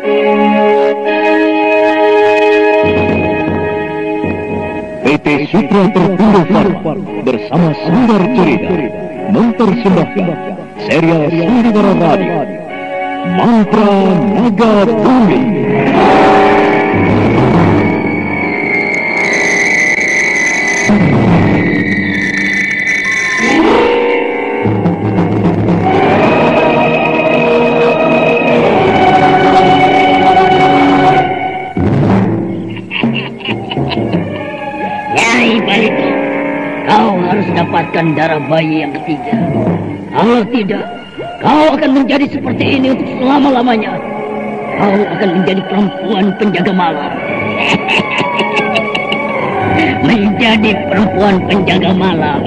PT Sutra Terpindo Farma bersama Sanggar Cerita mempersembahkan serial Sandiwara Radio Mantra Naga Bumi. Dapatkan darah bayi yang ketiga. Kalau tidak, kau akan menjadi seperti ini untuk selama-lamanya. Kau akan menjadi perempuan penjaga malam. Menjadi perempuan penjaga malam.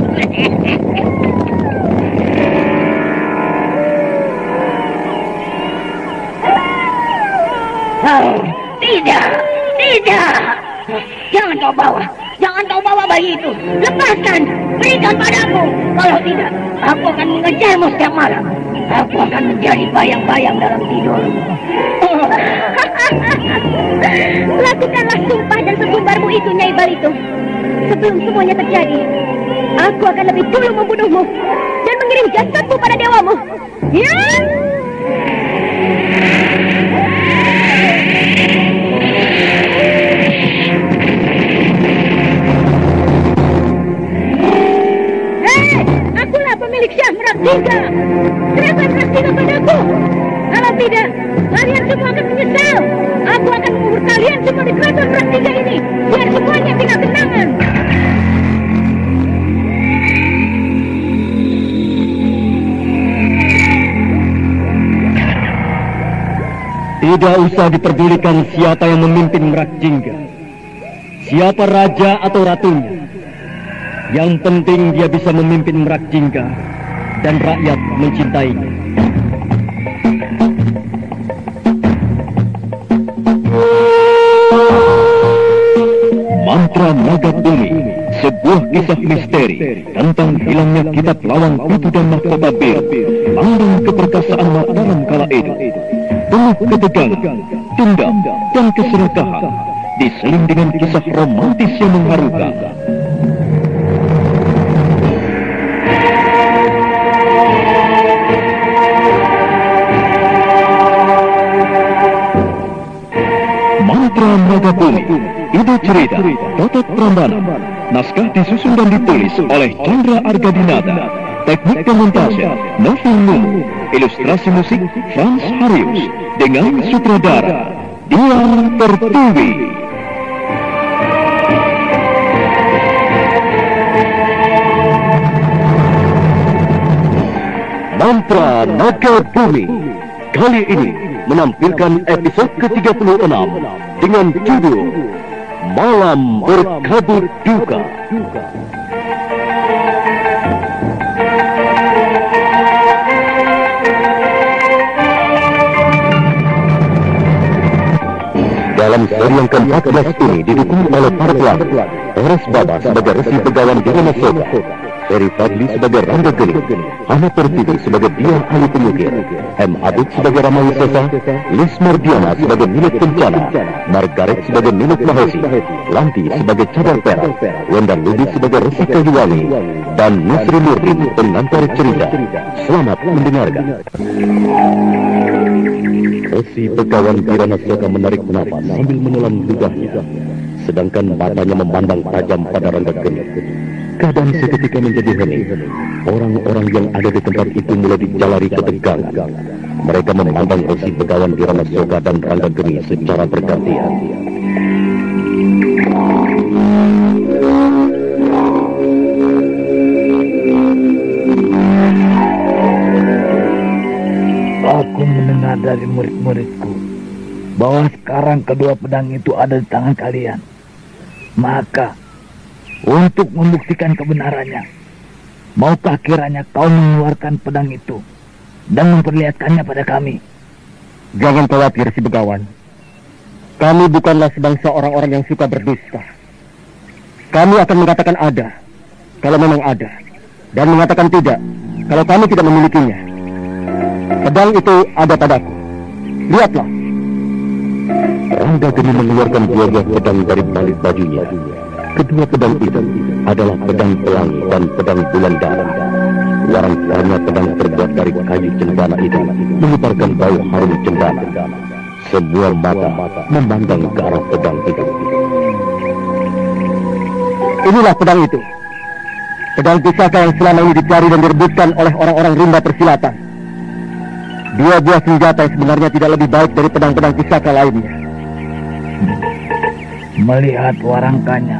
Oh, tidak. Jangan kau bawa bayi itu. Lepaskan. Berikan padaku. Kalau tidak, aku akan mengejarmu setiap malam. Aku akan menjadi bayang-bayang dalam tidur. Lakukanlah sumpah dan sesumbarmu itu, Nyai Barito. Sebelum semuanya terjadi, aku akan lebih dulu membunuhmu dan mengirim jasadmu pada dewamu. Ya! Pemilik Syah Meraktiga. Serahkan Meraktiga padaku. Kalau tidak, kalian semua akan menyesal. Aku akan mengubur kalian semua di keraton Meraktiga ini, biar semuanya tidak kenangan. Tidak usah diperdulikan siapa yang memimpin Merakjingga, siapa raja atau ratunya. Yang penting dia bisa memimpin Merakjingga dan rakyat mencintainya. Mantra Naga Bumi, sebuah kisah misteri tentang hilangnya kitab Lawang Kutu dan Mahkota Bir, lambang keperkasaan Mataram kala Edo. Penuh ketegangan, dendam, dan keserakahan, diseling dengan kisah romantis yang mengharukan. Mantra Naga Bumi, ide cerita, Totot Prambanan, naskah disusun dan ditulis oleh Chandra Argadinata, teknik dan montase Novel Numu, ilustrasi musik Frans Harius, dengan sutradara Dian Pertiwi. Mantra Naga Bumi kali ini menampilkan episode ke-36 dengan judul Malam Berkabut Duka. Dalam seri yang ke-14 ini didukung oleh para pelakon Teres Baba sebagai Resi Begawan Dirana Soka, Ferry Fadli sebagai Rangga Geni, Hana Pertiwi sebagai Dia Ahli Pengukir, M. Abid sebagai Ramawi Sesa, Lis Mardiana sebagai Milik Kencana, Margaret sebagai Milik Mahosi, Lanti sebagai Cadar Perak, Wenda Ludi sebagai Resi Kayuwangi, dan Nusri Nurdin pengantar cerita. Selamat mendengarkan. Resi Begawan Dirana Soka menarik nafas sambil menelan ludahnya, sedangkan matanya memandang tajam pada Rangga Geni. Keadaan seketika menjadi hening. Orang-orang yang ada di tempat itu mulai dijalari ketegangan. Mereka memandang Resi Begawan Dirana Soka dan Rangga Geni secara bergantian. Aku mendengar dari murid-muridku bahwa sekarang kedua pedang itu ada di tangan kalian. Maka untuk membuktikan kebenarannya, maukah kiranya kau mengeluarkan pedang itu dan memperlihatkannya pada kami? Jangan khawatir, Si Begawan. Kami bukanlah sebangsa orang-orang yang suka berdusta. Kami akan mengatakan ada, kalau memang ada, dan mengatakan tidak, kalau kami tidak memilikinya. Pedang itu ada padaku. Lihatlah. Ranggageni mengeluarkan dua buah pedang dari balik bajunya. Kedua pedang itu adalah pedang pelangi dan pedang bulan darah. Warang-warangnya pedang terbuat dari kayu cendana itu menyebarkan bau harum cendana. Semua mata memandang ke arah pedang itu. Inilah pedang itu. Pedang pusaka yang selama ini dicari dan direbutkan oleh orang-orang rimba persilatan. Dua buah senjata yang sebenarnya tidak lebih baik dari pedang-pedang pusaka lainnya. Melihat warangkanya,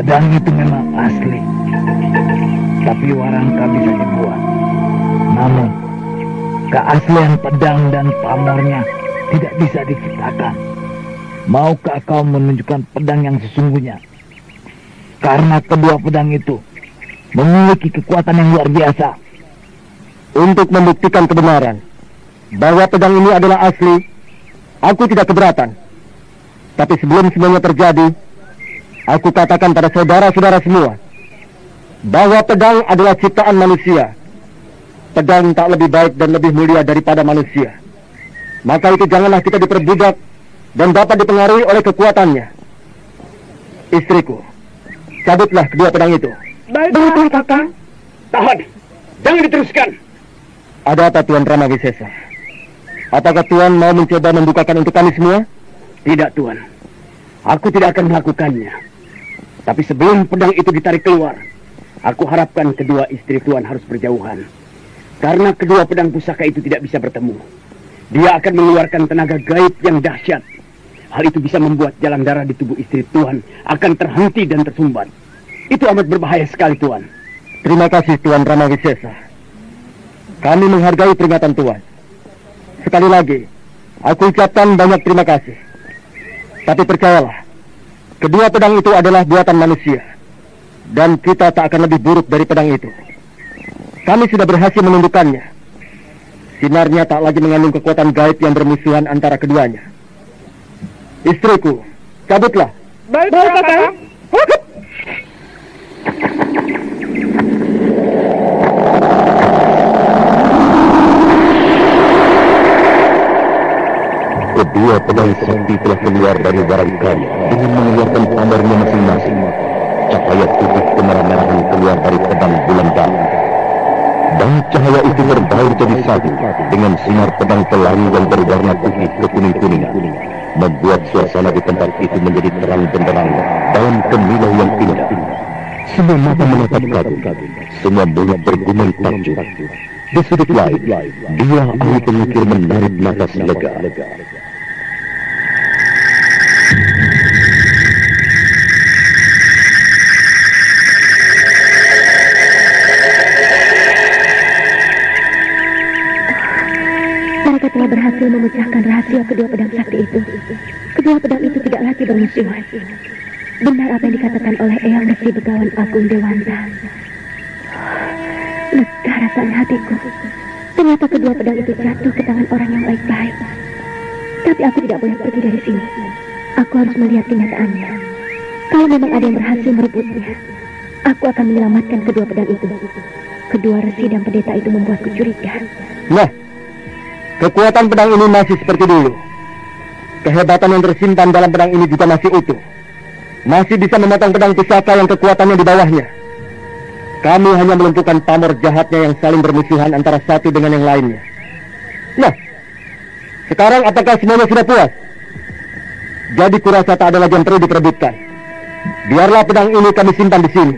pedang itu memang asli. Tapi warangka bisa dibuat. Namun, keaslian pedang dan pamornya tidak bisa diciptakan. Maukah kau menunjukkan pedang yang sesungguhnya? Karena kedua pedang itu memiliki kekuatan yang luar biasa. Untuk membuktikan kebenaran bahwa pedang ini adalah asli, aku tidak keberatan. Tapi sebelum semuanya terjadi, aku katakan pada saudara-saudara semua bahwa pedang adalah ciptaan manusia. Pedang tak lebih baik dan lebih mulia daripada manusia. Maka itu janganlah kita diperbudak dan dapat dipengaruhi oleh kekuatannya. Istriku, cabutlah kedua pedang itu. Baiklah, Kakang. Tahan. Jangan diteruskan. Ada apa Tuan Ramawisesa? Apakah Tuan mau mencoba membukakan untuk kami semua? Tidak, Tuan. Aku tidak akan melakukannya. Tapi sebelum pedang itu ditarik keluar, aku harapkan kedua istri Tuan harus berjauhan. Karena kedua pedang pusaka itu tidak bisa bertemu. Dia akan mengeluarkan tenaga gaib yang dahsyat. Hal itu bisa membuat jalan darah di tubuh istri Tuan akan terhenti dan tersumbat. Itu amat berbahaya sekali, Tuan. Terima kasih Tuan Ramawisesa. Kami menghargai peringatan Tuan. Sekali lagi, aku ucapkan banyak terima kasih. Tapi percayalah, kedua pedang itu adalah buatan manusia. Dan kita tak akan lebih buruk dari pedang itu. Kami sudah berhasil menundukkannya. Sinarnya tak lagi mengandung kekuatan gaib yang bermusuhan antara keduanya. Istriku, cabutlah. Baiklah, Kakang. Kedua pedang sakti telah keluar dari warangkanya dengan mengeluarkan pamernya masing-masing. Cahaya putih kemerah-merahan keluar dari pedang bulan darah. Dan cahaya itu berbaur jadi satu dengan sinar pedang pelangi yang berwarna putih kekuning-kuningan, membuat suasana di tempat itu menjadi terang benderang dalam kemilau yang indah. Semua mata menatap kagum, semua mulut bergumam takjub. Di sudut lain, dua ahli pemikir menarik nafas lega. Mereka telah berhasil memecahkan rahasia kedua pedang sakti itu. Kedua pedang itu tidak lagi bermusuhan. Benar apa yang dikatakan oleh Eyang Resi Begawan Agung Dewanta. Lega rasanya hatiku. Ternyata kedua pedang itu jatuh ke tangan orang yang baik-baik. Tapi aku tidak boleh pergi dari sini. Aku harus melihat kenyataannya. Kalau memang ada yang berhasil merebutnya, aku akan menyelamatkan kedua pedang itu. Kedua resi dan pendeta itu membuatku curiga. Nah, kekuatan pedang ini masih seperti dulu. Kehebatan yang tersimpan dalam pedang ini juga masih utuh. Masih bisa memotong pedang pusaka yang kekuatannya di bawahnya. Kami hanya melumpuhkan pamor jahatnya yang saling bermusuhan antara satu dengan yang lainnya. Nah, sekarang apakah semuanya sudah puas? Jadi kurasa tak ada lagi yang perlu diperebutkan. Biarlah pedang ini kami simpan di sini.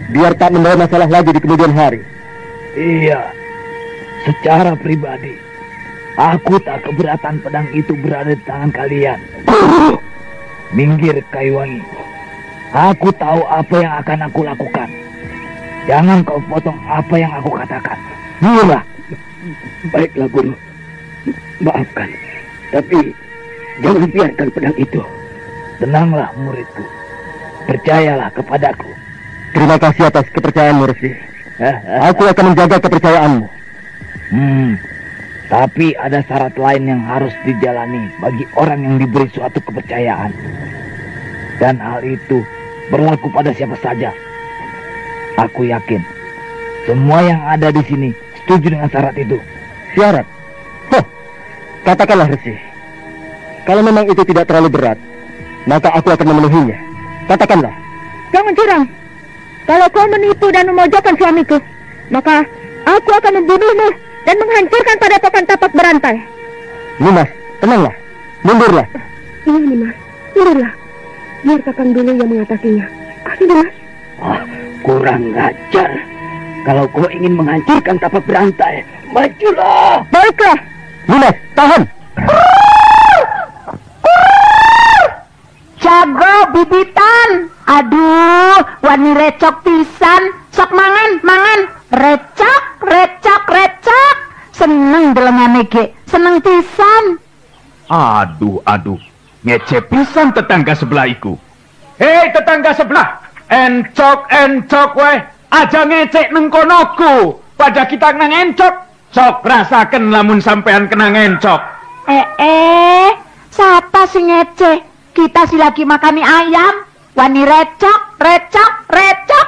Biar tak membawa masalah lagi di kemudian hari. Iya, secara pribadi, aku tak keberatan pedang itu berada di tangan kalian. Minggir, Kayuwangi. Aku tahu apa yang akan aku lakukan. Jangan kau potong apa yang aku katakan. Iya. Baiklah, Guru. Maafkan. Tapi jangan biarkan pedang itu. Tenanglah, muridku. Percayalah kepadaku. Terima kasih atas kepercayaanmu, Resi. Aku akan menjaga kepercayaanmu. Tapi ada syarat lain yang harus dijalani bagi orang yang diberi suatu kepercayaan. Dan hal itu berlaku pada siapa saja. Aku yakin semua yang ada di sini setuju dengan syarat itu. Syarat? Katakanlah, Resi. Kalau memang itu tidak terlalu berat, maka aku akan memenuhinya. Katakanlah. Jangan curang. Kalau kau menipu dan memojokkan suamiku, maka aku akan membunuhmu dan menghancurkan padepokan tapak berantai. Nimas, tenanglah. Mundurlah. Iya, Nimas. Mundurlah. Biar Kakang dulu yang mengatasinya. Ayo, Nimas. Kurang ajar. Kalau kau ingin menghancurkan tapak berantai, majulah. Baiklah. Nimas, tahan. Jago bibitan. Aduh, wani recok pisan. Sok mangan. Recok. Seneng delengane ge. Seneng pisan. Aduh. Ngece pisan tetangga sebelah iku. Hei tetangga sebelah. Encok weh. Aja ngecek neng konoku. Pada kita kena encok. Sok rasakan lamun sampean kena encok. Siapa sih ngece? Kita si lagi makani ayam. Wani recok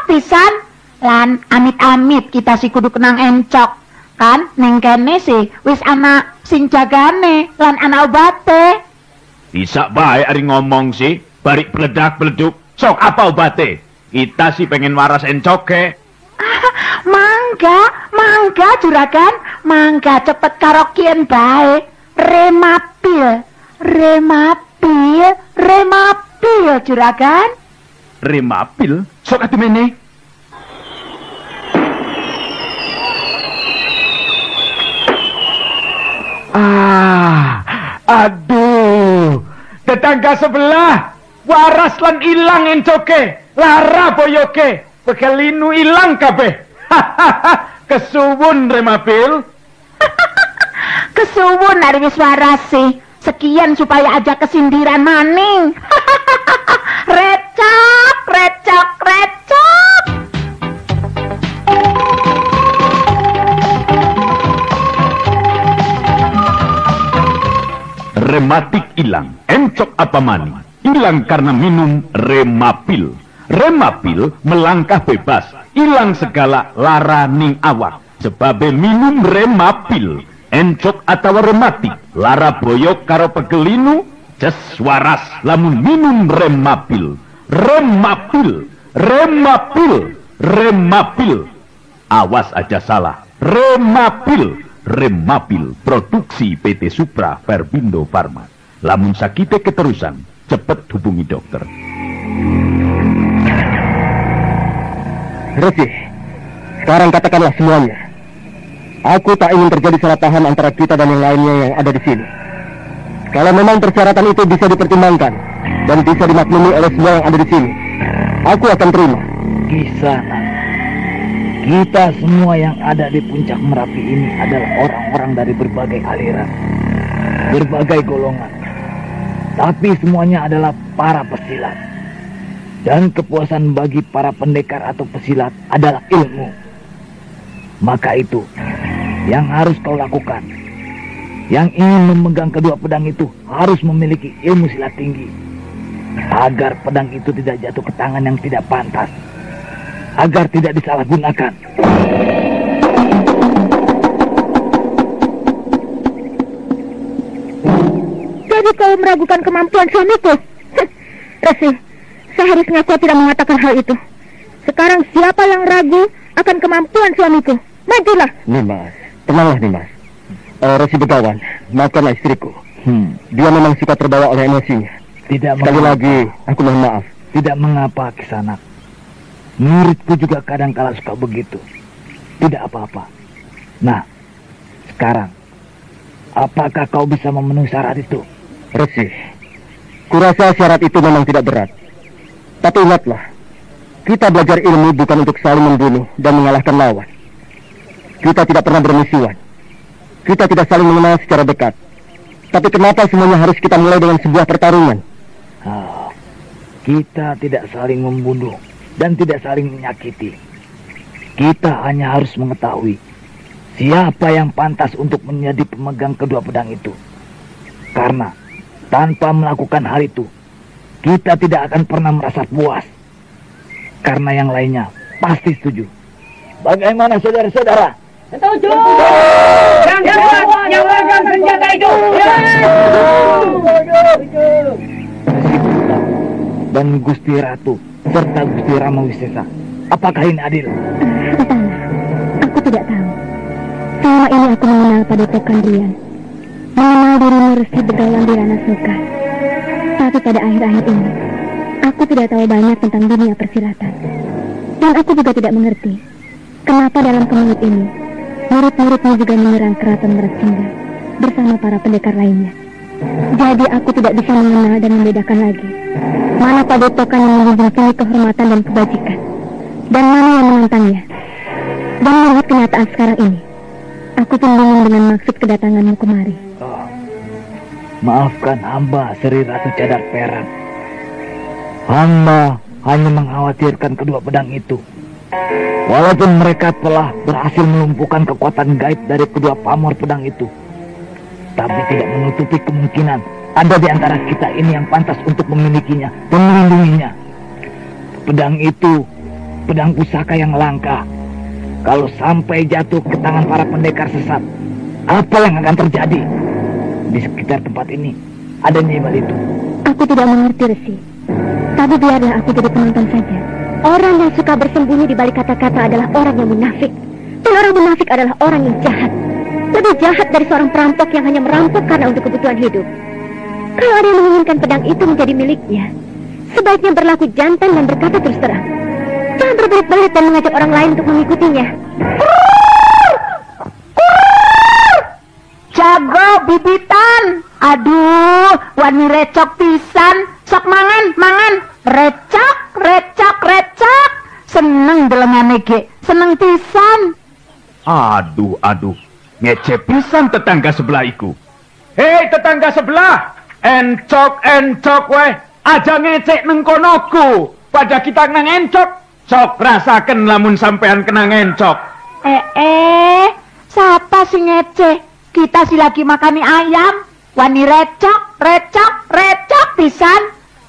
pisan. Lan amit-amit kita si kudu kenang encok. Kan neng kene sih wis anak sing jagane lan anak obate. Bisa baik ari ngomong sih. Barik beledak-beleduk. Sok apa obate? Kita sih pengen waras encoke. Mangga juragan. Mangga cepet karaokean bae. Remapil juragan. Remapil? Sok atuh meneh. Aduh. Tetangga sebelah. Waras lan ilang encoke. Lara boyoke. Pekelinu ilang kabeh. Kesuwun Remapil. Kesuwun ari wis waras sih. Sekian supaya aja kesindiran maning. Recok. Rematik ilang. Encok apa mani? Ilang karena minum Remapil. Remapil melangkah bebas. Ilang segala lara ning awak. Sebabe minum Remapil. Encok atau rematik. Lara boyok karo pegelinu. Jes waras lamun minum Remapil. Remapil. Awas aja salah. Remapil produksi PT Supra Verbindo Farma. Lamun sakite keterusan, cepet hubungi dokter. Resi, sekarang katakanlah semuanya. Aku tak ingin terjadi salah paham antara kita dan yang lainnya yang ada di sini. Kalau memang persyaratan itu bisa dipertimbangkan dan bisa dimaklumi oleh semua yang ada di sini, aku akan terima. Kisana, kita semua yang ada di puncak Merapi ini adalah orang-orang dari berbagai aliran, berbagai golongan. Tapi semuanya adalah para pesilat. Dan kepuasan bagi para pendekar atau pesilat adalah ilmu. Maka itu yang harus kau lakukan. Yang ingin memegang kedua pedang itu harus memiliki ilmu silat tinggi. Agar pedang itu tidak jatuh ke tangan yang tidak pantas. Agar tidak disalahgunakan. Jadi kau meragukan kemampuan suamiku? Resi, seharusnya kau tidak mengatakan hal itu. Sekarang siapa yang ragu akan kemampuan suamiku? Majulah. Nimas, tenanglah Nimas. Resi Begawan, maafkanlah istriku. Dia memang suka terbawa oleh emosinya. Sekali lagi, aku mohon maaf. Tidak mengapa, Kisanak. Muridku juga kadang-kala suka begitu. Tidak apa-apa. Nah, sekarang, apakah kau bisa memenuhi syarat itu? Resi, kurasa syarat itu memang tidak berat. Tapi ingatlah, kita belajar ilmu bukan untuk saling membunuh dan mengalahkan lawan. Kita tidak pernah bermusuhan. Kita tidak saling mengenal secara dekat. Tapi kenapa semuanya harus kita mulai dengan sebuah pertarungan? Kita tidak saling membunuh dan tidak saling menyakiti. Kita hanya harus mengetahui siapa yang pantas untuk menjadi pemegang kedua pedang itu. Karena tanpa melakukan hal itu, kita tidak akan pernah merasa puas. Karena yang lainnya pasti setuju. Bagaimana saudara-saudara? Setuju. Yang kuat, yang pegang senjata itu. dan Gusti Ratu serta Gusti Rama Wisesa. Apakah ini adil? Entahlah, aku tidak tahu. Selama ini aku mengenal Padepokan Rian, mengenal dirimu Resi Begawan di Ranasoka. Tapi pada akhir-akhir ini, aku tidak tahu banyak tentang dunia persilatan. Dan aku juga tidak mengerti kenapa dalam kemelut ini murid-muridmu juga menyerang keraton Mersingga bersama para pendekar lainnya. Jadi aku tidak bisa mengenal dan membedakan lagi mana padepokan yang menjunjung tinggi kehormatan dan kebajikan, dan mana yang menentangnya. Dan melihat kenyataan sekarang ini, aku pun bingung dengan maksud kedatanganmu kemari. Oh, maafkan hamba, Sri Ratu Cadar Perak. Hamba hanya mengkhawatirkan kedua pedang itu. Walaupun mereka telah berhasil melumpuhkan kekuatan gaib dari kedua pamor pedang itu, tapi tidak menutupi kemungkinan ada di antara kita ini yang pantas untuk memilikinya dan melindunginya. Pedang itu pedang pusaka yang langka. Kalau sampai jatuh ke tangan para pendekar sesat, apa yang akan terjadi? Di sekitar tempat ini ada Nyai itu. Aku tidak mengerti, Resi. Tapi biarlah aku jadi penonton saja. Orang yang suka bersembunyi di balik kata-kata adalah orang yang munafik. Dan orang munafik adalah orang yang jahat. Lebih jahat dari seorang perampok yang hanya merampok karena untuk kebutuhan hidup. Kalau ada yang menginginkan pedang itu menjadi miliknya, sebaiknya berlaku jantan dan berkata terus terang. Jangan berbelit-belit dan mengajak orang lain untuk mengikutinya. Jago bibitan. Aduh, wani recok pisan. Sok mangan. Recok. Seneng delengane ge, seneng pisan. Aduh. Ngece pisan tetangga sebelah iku. Hei tetangga sebelah, encok weh. Aja ngecek neng konoku. Pada kita nang encok. Sok rasaken lamun sampean kena ngencok. Siapa sih ngece? Kita si lagi makani ayam. Wani recok pisan.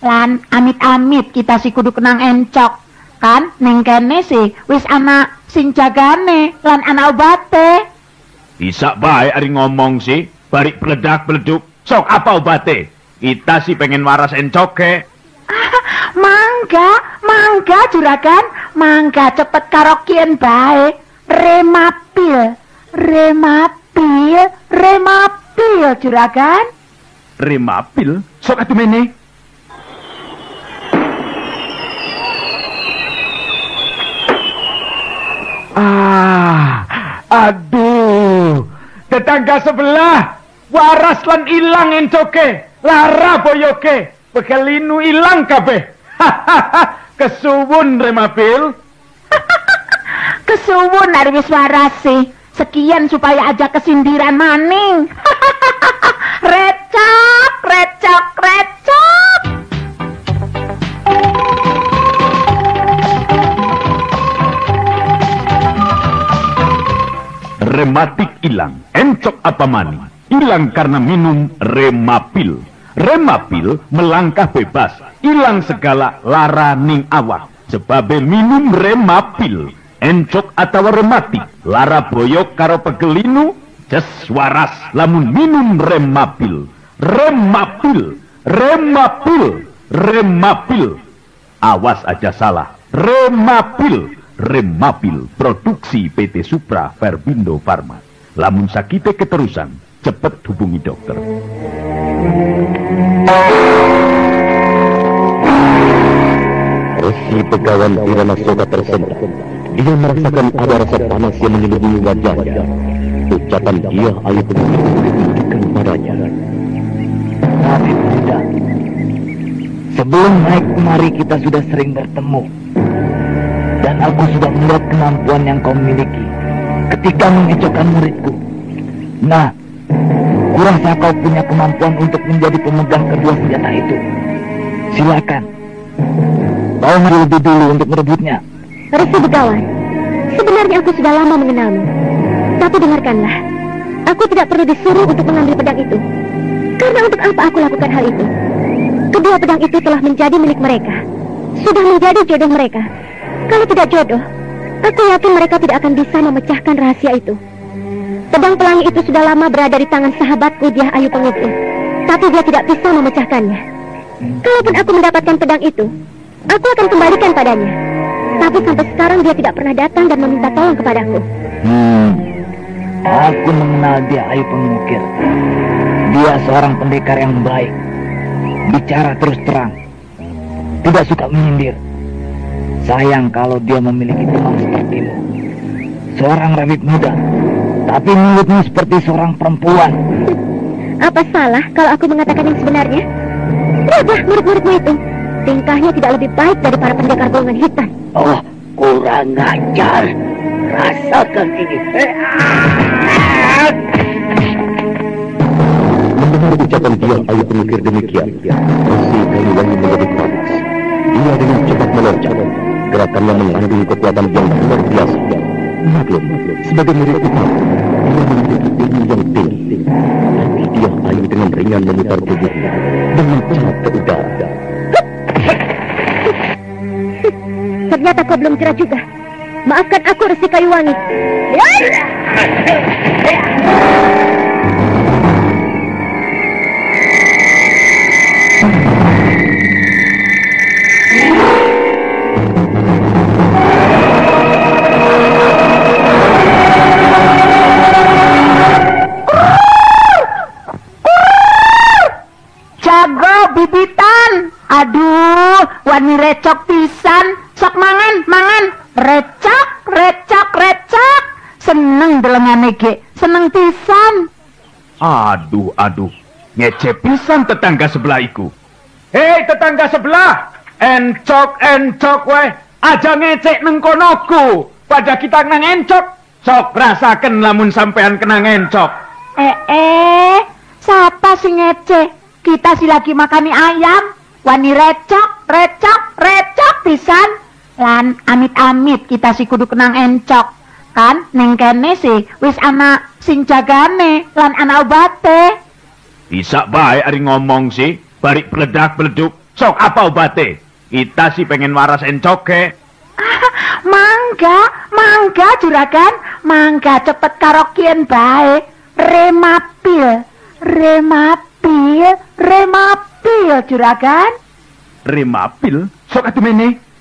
Lan amit-amit kita si kudu kenang encok. Kan neng kene sih wis ana sing jagane lan ana obate. Bisa baik ari ngomong sih, barik beleduk. Sok apa obate? Kita sih pengen waras encoke. Mangga juragan, mangga cepet karaokean bae. Remapil juragan. Remapil? Sok atuh mene. Aduh, tetangga sebelah waras lan ilang encoke, lara boyoke, bekelinu ilang kabeh. Kesuwun Remapil. Kesuwun ari wis waras sih. Sekian supaya aja kesindiran maning. Recok. Rematik ilang, encok apa mani? Ilang karena minum Remapil. Remapil melangkah bebas, ilang segala lara ning awak. Sebabe minum Remapil, encok atau rematik, lara boyok karo pegelinu, jes waras lamun minum Remapil. Remapil. Awas aja salah, Remapil produksi PT Supra Verbindo Farma. Lamun sakite keterusan, cepet hubungi dokter. Resi Begawan di Ranasoka tersentak. Dia merasakan ada rasa panas yang menyelimuti wajahnya. Ucapan dia ayat menunjukkan padanya. Tapi tidak. Sebelum naik kemari kita sudah sering bertemu. Dan aku sudah melihat kemampuan yang kau miliki ketika mengecokkan muridku. Nah, kurasa kau punya kemampuan untuk menjadi pemegang kedua senjata itu. Silakan. Kau lebih dulu untuk merebutnya. Resi Begawan, sebenarnya aku sudah lama mengenalmu. Tapi dengarkanlah, aku tidak perlu disuruh untuk mengambil pedang itu. Karena untuk apa aku lakukan hal itu? Kedua pedang itu telah menjadi milik mereka. Sudah menjadi jodoh mereka. Kalau tidak jodoh, aku yakin mereka tidak akan bisa memecahkan rahasia itu. Pedang pelangi itu sudah lama berada di tangan sahabatku Dyah Ayu Pengukut, tapi dia tidak bisa memecahkannya. Kalaupun aku mendapatkan pedang itu, aku akan kembalikan padanya. Tapi sampai sekarang dia tidak pernah datang dan meminta tolong kepadaku. Aku mengenal dia, Ayu Pengukir. Dia seorang pendekar yang baik, bicara terus terang, tidak suka menyindir. Sayang kalau dia memiliki teman sepertimu, seorang rabbit muda, tapi mulutmu seperti seorang perempuan. Apa salah kalau aku mengatakan yang sebenarnya? Lihatlah murid-muridmu itu, tingkahnya tidak lebih baik dari para pendekar golongan hitam. Oh, kurang ajar. Rasakan ini. Mendengar ucapan dia, Ayu Pengukir demikian, Resi Kaliwangi menjadi panas. Dia dengan cepat meloncat. Gerakannya mengandung kekuatan yang luar biasa. Maklum, sebagai murid utama, dia memiliki ilmu yang tinggi. Tapi dia Ayu dengan ringan memutar tubuhnya dan mencelat ke udara. Ternyata kau belum cerah juga. Maafkan aku, Resi Kaliwangi. Jago bibitan. Aduh, wani recok pisan. Sok mangan, mangan. Recok, recok, recok. Seneng delengane ge, seneng pisan. Aduh, ngece pisan tetangga sebelah iku. Hei tetangga sebelah, encok weh, aja ngecek neng konoku. Pada kita nang encok, sok rasakan lamun sampean kena encok. Siapa sih ngece? Kita si lagi makani ayam, wani recok, recok, recok pisan. Lan amit-amit kita si kudu kenang encok. Kan neng kene sih wis ana sing jagane lan ana obate. Bisa bae ari ngomong sih, barik beledak-beleduk. Sok apa obate? Kita sih pengen waras encoke. Mangga juragan, mangga cepet karokien bae. Remapil juragan. Remapil? Sok atuh mene.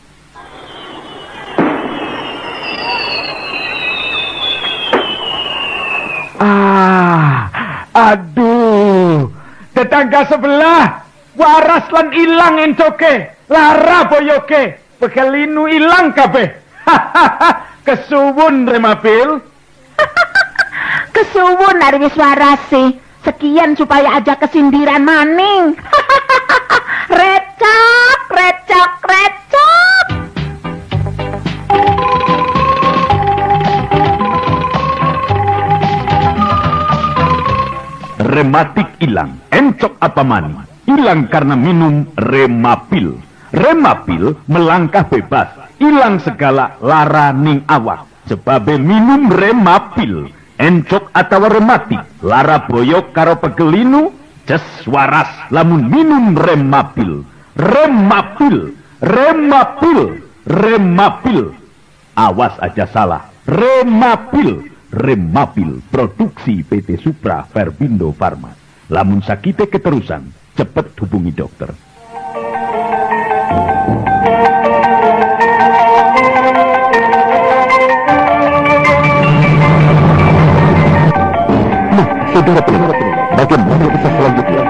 Aduh, tetangga sebelah waras lan ilang encoke, lara boyoke, pekelinu ilang kabeh. Kesuwun Remapil. Kesuwun ari wis warase. Sekian supaya aja kesindiran maning. Recok, recok, recok. Rematik ilang, encok apa mani? Ilang karena minum Remapil. Remapil melangkah bebas, ilang segala lara ning awak. Sebabe minum Remapil, encok atau rematik, lara boyok karo pegelinu, jes waras lamun minum Remapil. Remapil. Awas aja salah, Remapil. Remapil, produksi PT Supra Verbindo Farma. Lamun sakite keterusan, cepet hubungi dokter. Nah, saudara pendengar, bagaimana kisah selanjutnya?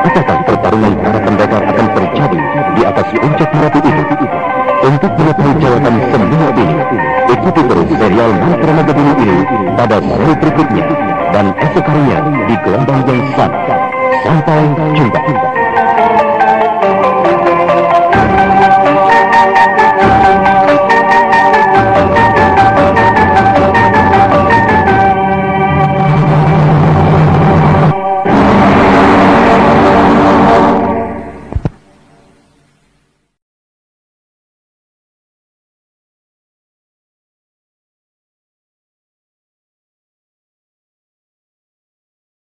Apakah pertarungan para pendekar akan terjadi di atas puncak Merapi itu? Untuk mengetahui jawaban semua ini, ikuti terus serial Mantra Nagadini ini pada seri berikutnya dan esok harinya di gelombang yang sama. Sampai jumpa.